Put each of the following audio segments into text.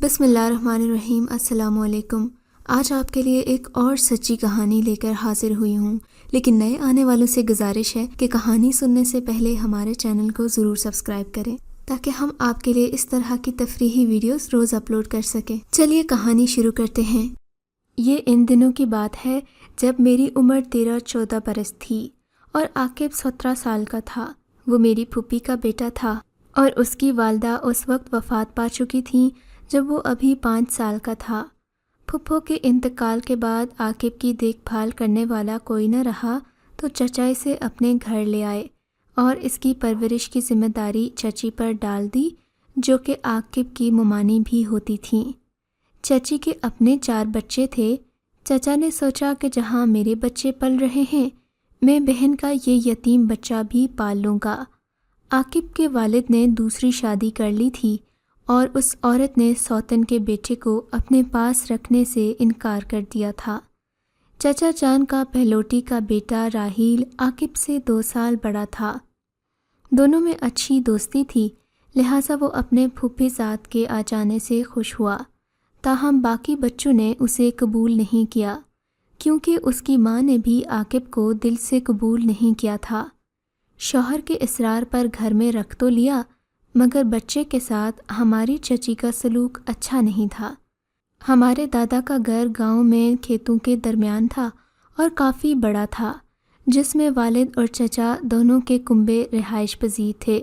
بسم اللہ الرحمن الرحیم۔ السلام علیکم۔ آج آپ کے لیے ایک اور سچی کہانی لے کر حاضر ہوئی ہوں، لیکن نئے آنے والوں سے گزارش ہے کہ کہانی سننے سے پہلے ہمارے چینل کو ضرور سبسکرائب کریں تاکہ ہم آپ کے لیے اس طرح کی تفریحی ویڈیوز روز اپلوڈ کر سکیں۔ چلیے کہانی شروع کرتے ہیں۔ یہ ان دنوں کی بات ہے جب میری عمر 13-14 برس تھی اور عاقب 17 سال کا تھا۔ وہ میری پھوپھی کا بیٹا تھا اور اس کی والدہ اس وقت وفات پا چکی تھیں جب وہ ابھی 5 سال کا تھا۔ پھپھو کے انتقال کے بعد عاقب کی دیکھ بھال کرنے والا کوئی نہ رہا تو چچا اسے اپنے گھر لے آئے اور اس کی پرورش کی ذمہ داری چچی پر ڈال دی، جو کہ عاقب کی ممانی بھی ہوتی تھیں۔ چچی کے اپنے 4 بچے تھے۔ چچا نے سوچا کہ جہاں میرے بچے پل رہے ہیں، میں بہن کا یہ یتیم بچہ بھی پال لوں گا۔ عاقب کے والد نے دوسری شادی کر لی تھی اور اس عورت نے سوتن کے بیٹے کو اپنے پاس رکھنے سے انکار کر دیا تھا۔ چچا جان کا پہلوٹی کا بیٹا راحیل عاقب سے 2 سال بڑا تھا۔ دونوں میں اچھی دوستی تھی، لہٰذا وہ اپنے پھوپھی ذات کے آ جانے سے خوش ہوا۔ تاہم باقی بچوں نے اسے قبول نہیں کیا، کیونکہ اس کی ماں نے بھی عاقب کو دل سے قبول نہیں کیا تھا۔ شوہر کے اصرار پر گھر میں رکھ تو لیا، مگر بچے کے ساتھ ہماری چچی کا سلوک اچھا نہیں تھا۔ ہمارے دادا کا گھر گاؤں میں کھیتوں کے درمیان تھا اور کافی بڑا تھا، جس میں والد اور چچا دونوں کے کنبے رہائش پذیر تھے۔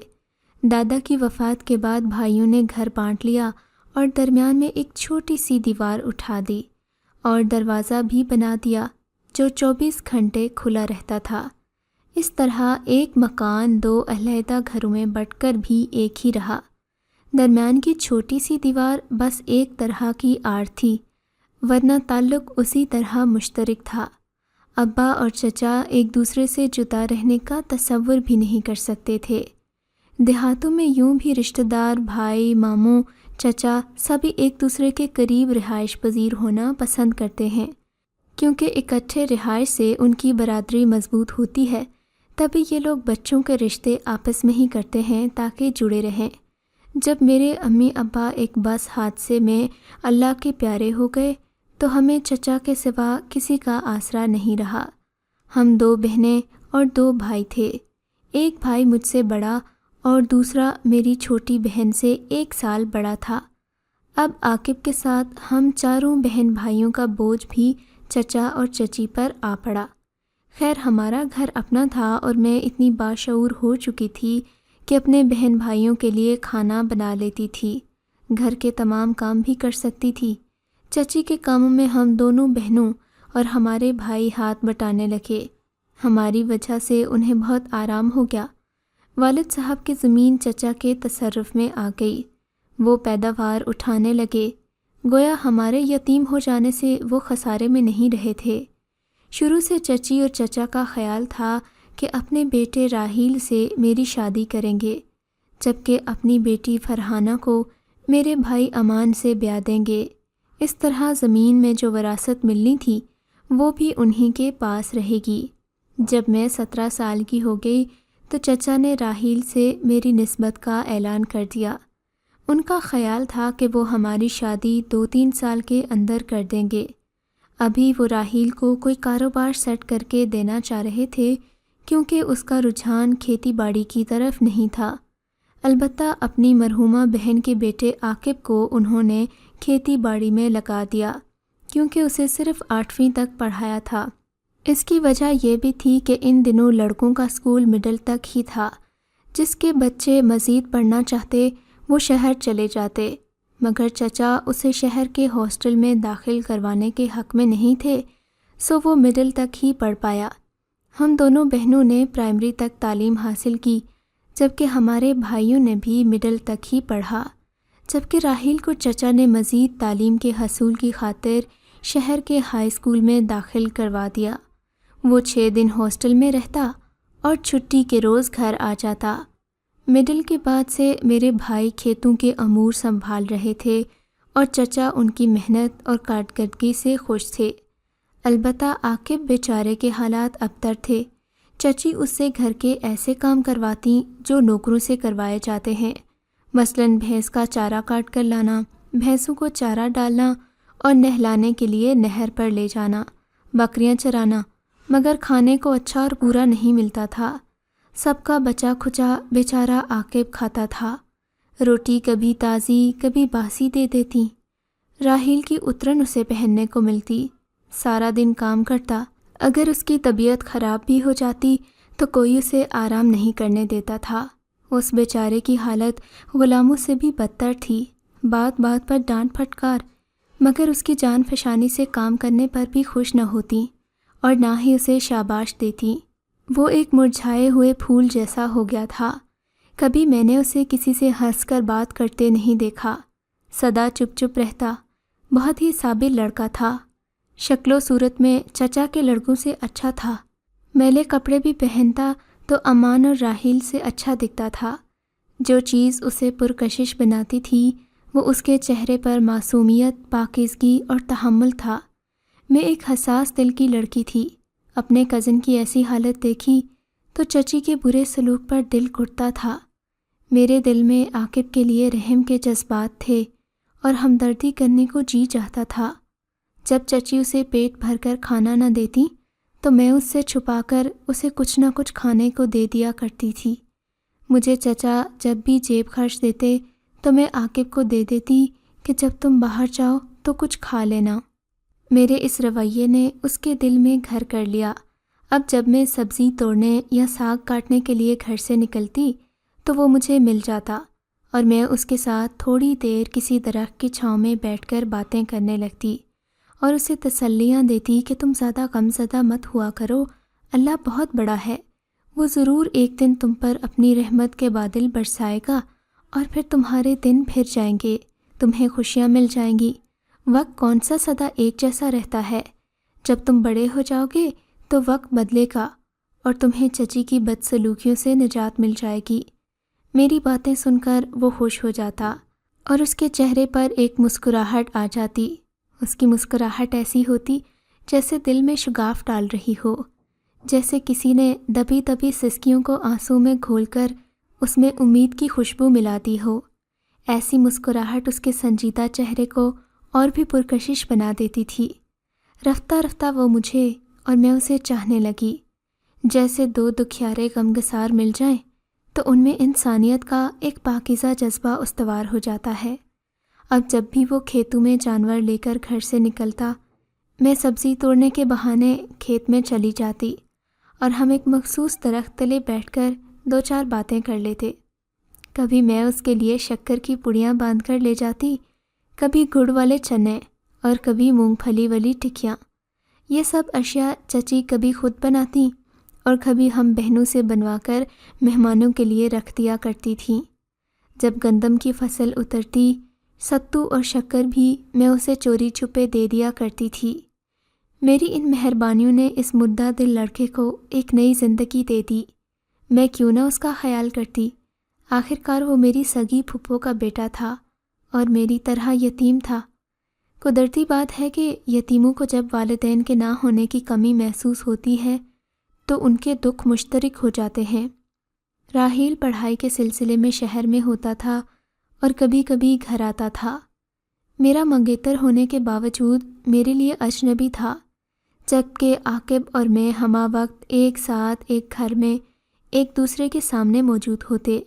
دادا کی وفات کے بعد بھائیوں نے گھر بانٹ لیا اور درمیان میں ایک چھوٹی سی دیوار اٹھا دی اور دروازہ بھی بنا دیا جو 24 گھنٹے کھلا رہتا تھا۔ اس طرح ایک مکان 2 علیحدہ گھروں میں بٹ کر بھی ایک ہی رہا۔ درمیان کی چھوٹی سی دیوار بس ایک طرح کی آڑ تھی، ورنہ تعلق اسی طرح مشترک تھا۔ ابا اور چچا ایک دوسرے سے جدا رہنے کا تصور بھی نہیں کر سکتے تھے۔ دیہاتوں میں یوں بھی رشتہ دار، بھائی، ماموں، چچا سبھی ایک دوسرے کے قریب رہائش پذیر ہونا پسند کرتے ہیں، کیونکہ اکٹھے رہائش سے ان کی برادری مضبوط ہوتی ہے۔ تبھی یہ لوگ بچوں کے رشتے آپس میں ہی کرتے ہیں تاکہ جڑے رہیں۔ جب میرے امی ابا ایک بس حادثے میں اللہ کے پیارے ہو گئے تو ہمیں چچا کے سوا کسی کا آسرا نہیں رہا۔ ہم 2 بہنیں اور 2 بھائی تھے۔ ایک بھائی مجھ سے بڑا اور دوسرا میری چھوٹی بہن سے 1 سال بڑا تھا۔ اب عاقب کے ساتھ ہم 4 بہن بھائیوں کا بوجھ بھی چچا اور چچی پر آ پڑا۔ خیر ہمارا گھر اپنا تھا اور میں اتنی باشعور ہو چکی تھی کہ اپنے بہن بھائیوں کے لیے کھانا بنا لیتی تھی، گھر کے تمام کام بھی کر سکتی تھی۔ چچی کے کاموں میں ہم دونوں بہنوں اور ہمارے بھائی ہاتھ بٹانے لگے۔ ہماری وجہ سے انہیں بہت آرام ہو گیا۔ والد صاحب کی زمین چچا کے تصرف میں آ گئی۔ وہ پیداوار اٹھانے لگے، گویا ہمارے یتیم ہو جانے سے وہ خسارے میں نہیں رہے تھے۔ شروع سے چچی اور چچا کا خیال تھا کہ اپنے بیٹے راحیل سے میری شادی کریں گے، جبکہ اپنی بیٹی فرحانہ کو میرے بھائی امان سے بیاہ دیں گے۔ اس طرح زمین میں جو وراثت ملنی تھی وہ بھی انہی کے پاس رہے گی۔ جب میں 17 سال کی ہو گئی تو چچا نے راحیل سے میری نسبت کا اعلان کر دیا۔ ان کا خیال تھا کہ وہ ہماری شادی 2-3 سال کے اندر کر دیں گے۔ ابھی وہ راحیل کو کوئی کاروبار سیٹ کر کے دینا چاہ رہے تھے، کیونکہ اس کا رجحان کھیتی باڑی کی طرف نہیں تھا۔ البتہ اپنی مرحومہ بہن کے بیٹے عاقب کو انہوں نے کھیتی باڑی میں لگا دیا، کیونکہ اسے صرف 8ویں تک پڑھایا تھا۔ اس کی وجہ یہ بھی تھی کہ ان دنوں لڑکوں کا اسکول مڈل تک ہی تھا۔ جس کے بچے مزید پڑھنا چاہتے وہ شہر چلے جاتے، مگر چچا اسے شہر کے ہاسٹل میں داخل کروانے کے حق میں نہیں تھے، سو وہ مڈل تک ہی پڑھ پایا۔ ہم دونوں بہنوں نے پرائمری تک تعلیم حاصل کی، جبکہ ہمارے بھائیوں نے بھی مڈل تک ہی پڑھا، جبکہ راحیل کو چچا نے مزید تعلیم کے حصول کی خاطر شہر کے ہائی اسکول میں داخل کروا دیا۔ وہ 6 دن ہاسٹل میں رہتا اور چھٹی کے روز گھر آ جاتا۔ مڈل کے بعد سے میرے بھائی کھیتوں کے امور سنبھال رہے تھے اور چچا ان کی محنت اور کارکردگی سے خوش تھے۔ البتہ عاقب بیچارے کے حالات ابتر تھے۔ چچی اس سے گھر کے ایسے کام کرواتی جو نوکروں سے کروائے جاتے ہیں، مثلاً بھینس کا چارہ کاٹ کر لانا، بھینسوں کو چارہ ڈالنا اور نہلانے کے لیے نہر پر لے جانا، بکریاں چرانا، مگر کھانے کو اچھا اور پورا نہیں ملتا تھا۔ سب کا بچا کھچا بیچارہ عاقب کھاتا تھا۔ روٹی کبھی تازی کبھی باسی دے دیتی، راحیل کی اترن اسے پہننے کو ملتی، سارا دن کام کرتا۔ اگر اس کی طبیعت خراب بھی ہو جاتی تو کوئی اسے آرام نہیں کرنے دیتا تھا۔ اس بیچارے کی حالت غلاموں سے بھی بدتر تھی، بات بات پر ڈانٹ پھٹکار، مگر اس کی جان فشانی سے کام کرنے پر بھی خوش نہ ہوتی اور نہ ہی اسے شاباش دیتی۔ وہ ایک مرجھائے ہوئے پھول جیسا ہو گیا تھا۔ کبھی میں نے اسے کسی سے ہنس کر بات کرتے نہیں دیکھا، سدا چپ چپ رہتا۔ بہت ہی صابر لڑکا تھا، شکل و صورت میں چچا کے لڑکوں سے اچھا تھا۔ میلے کپڑے بھی پہنتا تو امان اور راحیل سے اچھا دکھتا تھا۔ جو چیز اسے پرکشش بناتی تھی وہ اس کے چہرے پر معصومیت، پاکیزگی اور تحمل تھا۔ میں ایک حساس دل کی لڑکی تھی، اپنے کزن کی ایسی حالت دیکھی تو چچی کے برے سلوک پر دل گھٹتا تھا۔ میرے دل میں عاقب کے لیے رحم کے جذبات تھے اور ہمدردی کرنے کو جی چاہتا تھا۔ جب چچی اسے پیٹ بھر کر کھانا نہ دیتی تو میں اس سے چھپا کر اسے کچھ نہ کچھ کھانے کو دے دیا کرتی تھی۔ مجھے چچا جب بھی جیب خرچ دیتے تو میں عاقب کو دے دیتی کہ جب تم باہر جاؤ تو کچھ کھا لینا۔ میرے اس رویے نے اس کے دل میں گھر کر لیا۔ اب جب میں سبزی توڑنے یا ساگ کاٹنے کے لیے گھر سے نکلتی تو وہ مجھے مل جاتا اور میں اس کے ساتھ تھوڑی دیر کسی درخت کی چھاؤں میں بیٹھ کر باتیں کرنے لگتی اور اسے تسلیاں دیتی کہ تم زیادہ غم زدہ مت ہوا کرو، اللہ بہت بڑا ہے، وہ ضرور ایک دن تم پر اپنی رحمت کے بادل برسائے گا اور پھر تمہارے دن پھر جائیں گے، تمہیں خوشیاں مل جائیں گی۔ وقت کون سا سدا ایک جیسا رہتا ہے، جب تم بڑے ہو جاؤ گے تو وقت بدلے گا اور تمہیں چچی کی بدسلوکیوں سے نجات مل جائے گی۔ میری باتیں سن کر وہ خوش ہو جاتا اور اس کے چہرے پر ایک مسکراہٹ آ جاتی۔ اس کی مسکراہٹ ایسی ہوتی جیسے دل میں شگاف ڈال رہی ہو، جیسے کسی نے دبی دبی سسکیوں کو آنسوں میں گھول کر اس میں امید کی خوشبو ملا دی ہو۔ ایسی مسکراہٹ اس کے سنجیدہ چہرے کو اور بھی پرکشش بنا دیتی تھی۔ رفتہ رفتہ وہ مجھے اور میں اسے چاہنے لگی، جیسے دو دکھیارے غمگسار مل جائیں تو ان میں انسانیت کا ایک پاکیزہ جذبہ استوار ہو جاتا ہے۔ اب جب بھی وہ کھیتوں میں جانور لے کر گھر سے نکلتا، میں سبزی توڑنے کے بہانے کھیت میں چلی جاتی اور ہم ایک مخصوص درخت تلے بیٹھ کر دو چار باتیں کر لیتے۔ کبھی میں اس کے لیے شکر کی پڑیاں باندھ کر لے جاتی، کبھی گڑ والے چنے اور کبھی مونگ پھلی والی ٹکیاں۔ یہ سب اشیاء چچی کبھی خود بناتی اور کبھی ہم بہنوں سے بنوا کر مہمانوں کے لیے رکھ دیا کرتی تھیں۔ جب گندم کی فصل اترتی، ستو اور شکر بھی میں اسے چوری چھپے دے دیا کرتی تھی۔ میری ان مہربانیوں نے اس مردہ دل لڑکے کو ایک نئی زندگی دے دی۔ میں کیوں نہ اس کا خیال کرتی؟ آخرکار وہ میری سگی پھپھو کا بیٹا تھا اور میری طرح یتیم تھا۔ قدرتی بات ہے کہ یتیموں کو جب والدین کے نہ ہونے کی کمی محسوس ہوتی ہے تو ان کے دکھ مشترک ہو جاتے ہیں۔ راحیل پڑھائی کے سلسلے میں شہر میں ہوتا تھا اور کبھی کبھی گھر آتا تھا۔ میرا منگیتر ہونے کے باوجود میرے لیے اجنبی تھا، جبکہ عاقب اور میں ہمہ وقت ایک ساتھ ایک گھر میں ایک دوسرے کے سامنے موجود ہوتے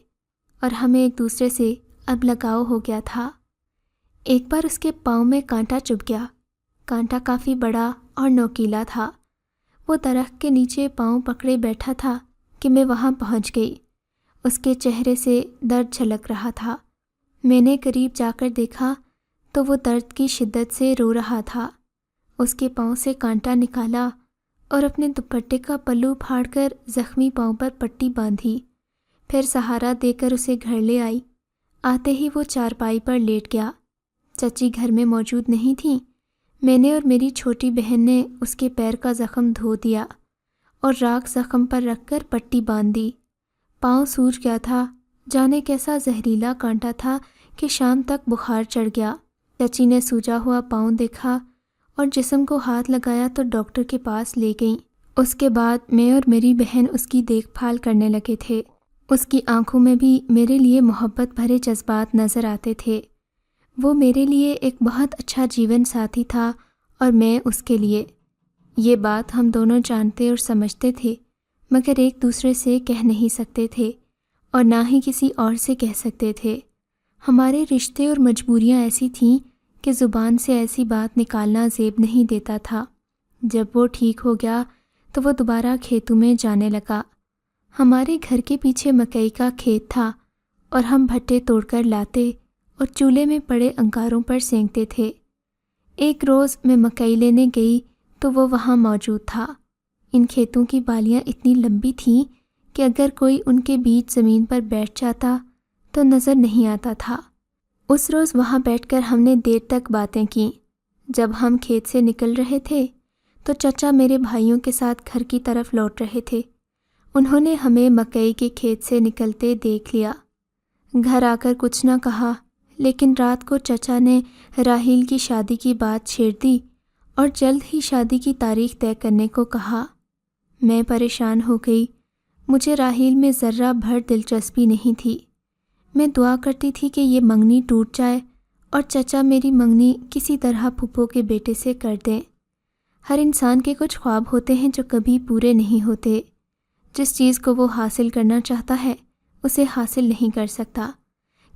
اور ہمیں ایک دوسرے سے اب لگاؤ ہو گیا تھا۔ ایک بار اس کے پاؤں میں کانٹا چبھ گیا۔ کانٹا کافی بڑا اور نوکیلا تھا۔ وہ درخت کے نیچے پاؤں پکڑے بیٹھا تھا کہ میں وہاں پہنچ گئی۔ اس کے چہرے سے درد جھلک رہا تھا۔ میں نے قریب جا کر دیکھا تو وہ درد کی شدت سے رو رہا تھا۔ اس کے پاؤں سے کانٹا نکالا اور اپنے دوپٹے کا پلو پھاڑ کر زخمی پاؤں پر پٹی باندھی، پھر سہارا دے کر اسے گھر لے آئی۔ آتے ہی وہ چارپائی پر لیٹ گیا۔ چچی گھر میں موجود نہیں تھیں۔ میں نے اور میری چھوٹی بہن نے اس کے پیر کا زخم دھو دیا اور راکھ زخم پر رکھ کر پٹی باندھ دی۔ پاؤں سوج گیا تھا، جانے کیسا زہریلا کانٹا تھا کہ شام تک بخار چڑھ گیا۔ چچی نے سوجا ہوا پاؤں دیکھا اور جسم کو ہاتھ لگایا تو ڈاکٹر کے پاس لے گئیں۔ اس کے بعد میں اور میری بہن اس کی دیکھ بھال کرنے لگے تھے۔ اس کی آنکھوں میں بھی میرے لیے محبت بھرے جذبات نظر آتے تھے۔ وہ میرے لیے ایک بہت اچھا جیون ساتھی تھا اور میں اس کے لیے۔ یہ بات ہم دونوں جانتے اور سمجھتے تھے، مگر ایک دوسرے سے کہہ نہیں سکتے تھے اور نہ ہی کسی اور سے کہہ سکتے تھے۔ ہمارے رشتے اور مجبوریاں ایسی تھیں کہ زبان سے ایسی بات نکالنا زیب نہیں دیتا تھا۔ جب وہ ٹھیک ہو گیا تو وہ دوبارہ کھیتوں میں جانے لگا۔ ہمارے گھر کے پیچھے مکئی کا کھیت تھا اور ہم بھٹے توڑ کر لاتے اور چولہے میں پڑے انگاروں پر سینکتے تھے۔ ایک روز میں مکئی لینے گئی تو وہ وہاں موجود تھا۔ ان کھیتوں کی بالیاں اتنی لمبی تھیں کہ اگر کوئی ان کے بیچ زمین پر بیٹھ جاتا تو نظر نہیں آتا تھا۔ اس روز وہاں بیٹھ کر ہم نے دیر تک باتیں کیں۔ جب ہم کھیت سے نکل رہے تھے تو چچا میرے بھائیوں کے ساتھ گھر کی طرف لوٹ رہے تھے۔ انہوں نے ہمیں مکئی کے کھیت سے نکلتے دیکھ لیا۔ گھر آ کر کچھ نہ کہا، لیکن رات کو چچا نے راحیل کی شادی کی بات چھیڑ دی اور جلد ہی شادی کی تاریخ طے کرنے کو کہا۔ میں پریشان ہو گئی۔ مجھے راحیل میں ذرہ بھر دلچسپی نہیں تھی۔ میں دعا کرتی تھی کہ یہ منگنی ٹوٹ جائے اور چچا میری منگنی کسی طرح پھپھو کے بیٹے سے کر دیں۔ ہر انسان کے کچھ خواب ہوتے ہیں جو کبھی پورے نہیں ہوتے۔ جس چیز کو وہ حاصل کرنا چاہتا ہے اسے حاصل نہیں کر سکتا،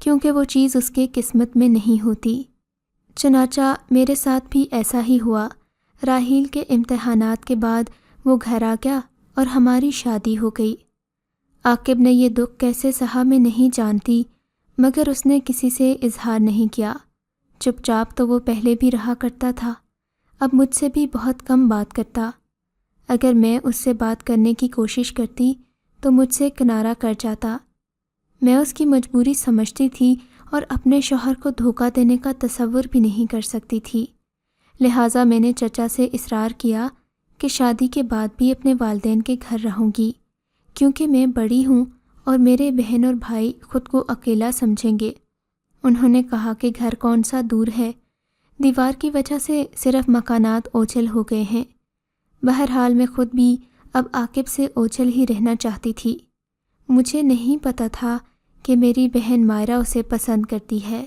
کیونکہ وہ چیز اس کے قسمت میں نہیں ہوتی۔ چنانچہ میرے ساتھ بھی ایسا ہی ہوا۔ راحیل کے امتحانات کے بعد وہ گھر آ گیا اور ہماری شادی ہو گئی۔ عاقب نے یہ دکھ کیسے سہا میں نہیں جانتی، مگر اس نے کسی سے اظہار نہیں کیا۔ چپ چاپ تو وہ پہلے بھی رہا کرتا تھا، اب مجھ سے بھی بہت کم بات کرتا۔ اگر میں اس سے بات کرنے کی کوشش کرتی تو مجھ سے کنارہ کر جاتا۔ میں اس کی مجبوری سمجھتی تھی اور اپنے شوہر کو دھوکہ دینے کا تصور بھی نہیں کر سکتی تھی۔ لہٰذا میں نے چچا سے اصرار کیا کہ شادی کے بعد بھی اپنے والدین کے گھر رہوں گی، کیونکہ میں بڑی ہوں اور میرے بہن اور بھائی خود کو اکیلا سمجھیں گے۔ انہوں نے کہا کہ گھر کون سا دور ہے، دیوار کی وجہ سے صرف مکانات اوجھل ہو گئے ہیں۔ بہرحال میں خود بھی اب عاقب سے اوجھل ہی رہنا چاہتی تھی۔ مجھے نہیں پتہ تھا کہ میری بہن مائرہ اسے پسند کرتی ہے۔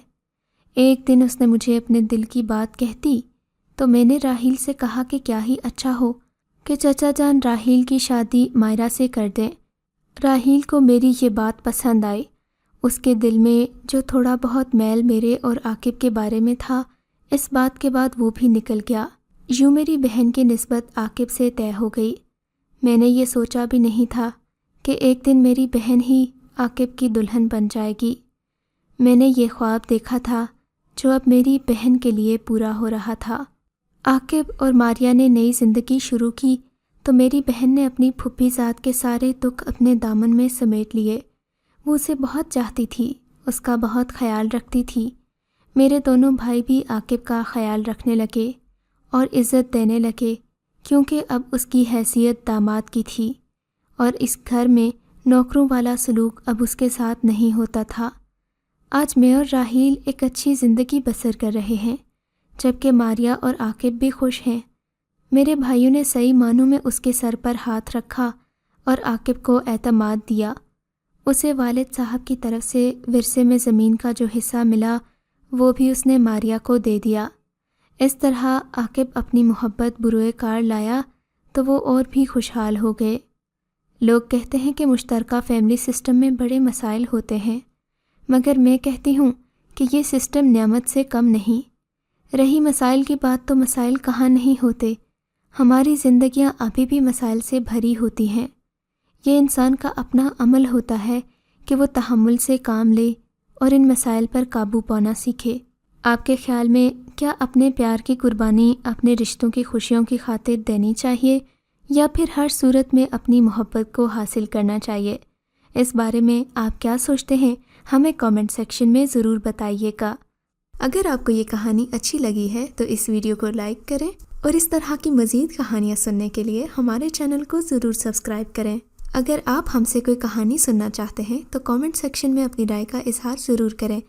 ایک دن اس نے مجھے اپنے دل کی بات کہتی تو میں نے راحیل سے کہا کہ کیا ہی اچھا ہو کہ چچا جان راحیل کی شادی مائرہ سے کر دیں۔ راحیل کو میری یہ بات پسند آئی۔ اس کے دل میں جو تھوڑا بہت میل میرے اور عاقب کے بارے میں تھا، اس بات کے بعد وہ بھی نکل گیا۔ یوں میری بہن کی نسبت عاقب سے طے ہو گئی۔ میں نے یہ سوچا بھی نہیں تھا کہ ایک دن میری بہن ہی عاقب کی دلہن بن جائے گی۔ میں نے یہ خواب دیکھا تھا جو اب میری بہن کے لیے پورا ہو رہا تھا۔ عاقب اور ماریہ نے نئی زندگی شروع کی تو میری بہن نے اپنی پھوپھی ذات کے سارے دکھ اپنے دامن میں سمیٹ لیے۔ وہ اسے بہت چاہتی تھی، اس کا بہت خیال رکھتی تھی۔ میرے دونوں بھائی بھی عاقب کا خیال رکھنے لگے اور عزت دینے لگے، کیونکہ اب اس کی حیثیت داماد کی تھی اور اس گھر میں نوکروں والا سلوک اب اس کے ساتھ نہیں ہوتا تھا۔ آج میں اور راحیل ایک اچھی زندگی بسر کر رہے ہیں، جبکہ ماریہ اور عاقب بھی خوش ہیں۔ میرے بھائیوں نے صحیح معنوں میں اس کے سر پر ہاتھ رکھا اور عاقب کو اعتماد دیا۔ اسے والد صاحب کی طرف سے ورثے میں زمین کا جو حصہ ملا وہ بھی اس نے ماریہ کو دے دیا۔ اس طرح عاقب اپنی محبت بروئے کار لایا تو وہ اور بھی خوشحال ہو گئے۔ لوگ کہتے ہیں کہ مشترکہ فیملی سسٹم میں بڑے مسائل ہوتے ہیں، مگر میں کہتی ہوں کہ یہ سسٹم نعمت سے کم نہیں۔ رہی مسائل کی بات تو مسائل کہاں نہیں ہوتے، ہماری زندگیاں ابھی بھی مسائل سے بھری ہوتی ہیں۔ یہ انسان کا اپنا عمل ہوتا ہے کہ وہ تحمل سے کام لے اور ان مسائل پر قابو پانا سیکھے۔ آپ کے خیال میں کیا اپنے پیار کی قربانی اپنے رشتوں کی خوشیوں کی خاطر دینی چاہیے یا پھر ہر صورت میں اپنی محبت کو حاصل کرنا چاہیے؟ اس بارے میں آپ کیا سوچتے ہیں؟ ہمیں کامنٹ سیکشن میں ضرور بتائیے گا۔ اگر آپ کو یہ کہانی اچھی لگی ہے تو اس ویڈیو کو لائک کریں اور اس طرح کی مزید کہانیاں سننے کے لیے ہمارے چینل کو ضرور سبسکرائب کریں۔ اگر آپ ہم سے کوئی کہانی سننا چاہتے ہیں تو کامنٹ سیکشن میں اپنی رائے کا اظہار ضرور کریں۔